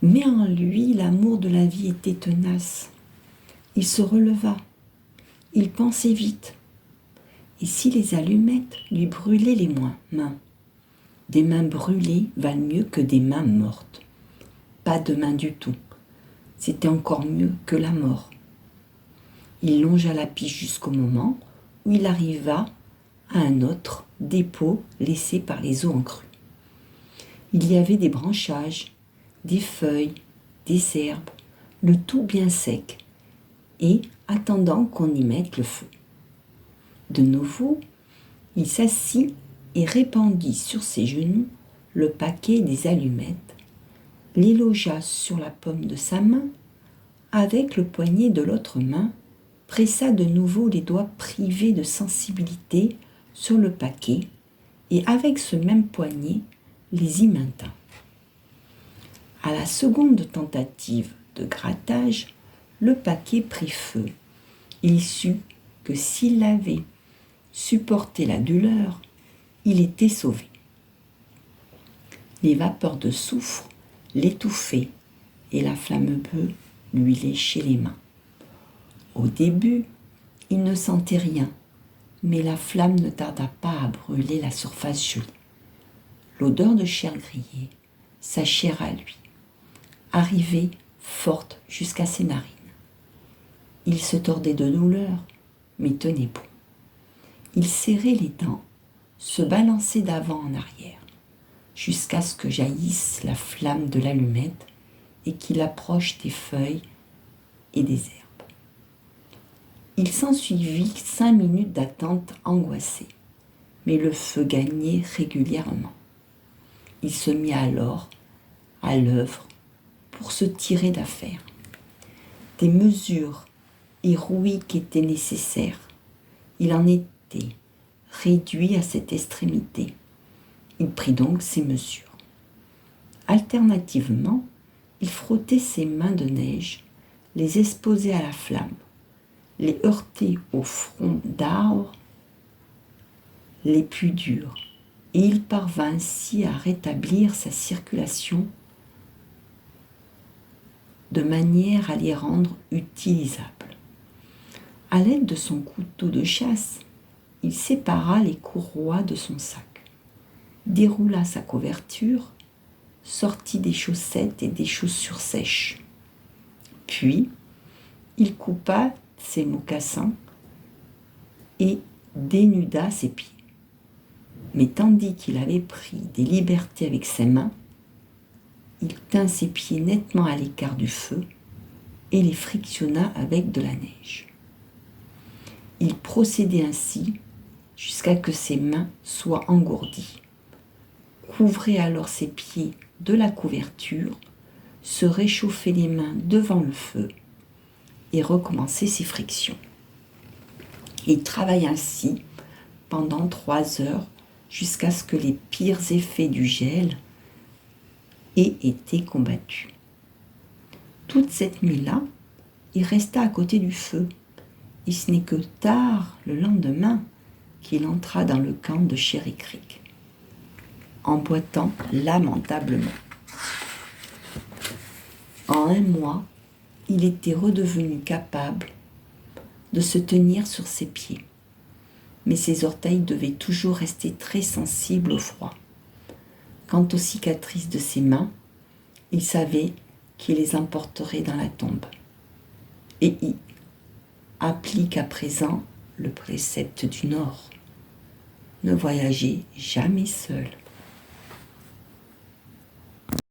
Mais en lui, l'amour de la vie était tenace. Il se releva. Il pensait vite. Et si les allumettes lui brûlaient les mains? Des mains brûlées valent mieux que des mains mortes. Pas de main du tout. C'était encore mieux que la mort. Il longea la piste jusqu'au moment où il arriva à un autre dépôt laissé par les eaux en crue. Il y avait des branchages, des feuilles, des herbes, le tout bien sec, et attendant qu'on y mette le feu. De nouveau, il s'assit et répandit sur ses genoux le paquet des allumettes, les logea sur la paume de sa main, avec le poignet de l'autre main, pressa de nouveau les doigts privés de sensibilité sur le paquet et avec ce même poignet les y maintint. À la seconde tentative de grattage, le paquet prit feu. Il sut que s'il avait supporté la douleur, il était sauvé. Les vapeurs de soufre l'étouffaient et la flamme bleue lui léchait les mains. Au début, il ne sentait rien, mais la flamme ne tarda pas à brûler la surface gelée. L'odeur de chair grillée, sa chair à lui, arrivait forte jusqu'à ses narines. Il se tordait de douleur, mais tenait bon. Il serrait les dents, se balançait d'avant en arrière, jusqu'à ce que jaillisse la flamme de l'allumette et qu'il approche des feuilles et des herbes. Il s'ensuivit 5 minutes d'attente angoissée, mais le feu gagnait régulièrement. Il se mit alors à l'œuvre pour se tirer d'affaire. Des mesures héroïques étaient nécessaires. Il en était réduit à cette extrémité. Il prit donc ses mesures. Alternativement, il frottait ses mains de neige, les exposait à la flamme, les heurtait aux fronts d'arbres les plus durs, et il parvint ainsi à rétablir sa circulation de manière à les rendre utilisables. À l'aide de son couteau de chasse, il sépara les courroies de son sac, déroula sa couverture, sortit des chaussettes et des chaussures sèches. Puis, il coupa ses mocassins et dénuda ses pieds. Mais tandis qu'il avait pris des libertés avec ses mains, il tint ses pieds nettement à l'écart du feu et les frictionna avec de la neige. Il procédait ainsi jusqu'à que ses mains soient engourdies. Couvrait alors ses pieds de la couverture, se réchauffait les mains devant le feu et recommençait ses frictions. Il travailla ainsi pendant 3 heures jusqu'à ce que les pires effets du gel aient été combattus. Toute cette nuit-là, il resta à côté du feu, et ce n'est que tard le lendemain qu'il entra dans le camp de Cherry Creek, emboîtant lamentablement. En 1 mois, il était redevenu capable de se tenir sur ses pieds, mais ses orteils devaient toujours rester très sensibles au froid. Quant aux cicatrices de ses mains, il savait qu'il les emporterait dans la tombe, et y applique à présent le précepte du Nord. Ne voyagez jamais seul.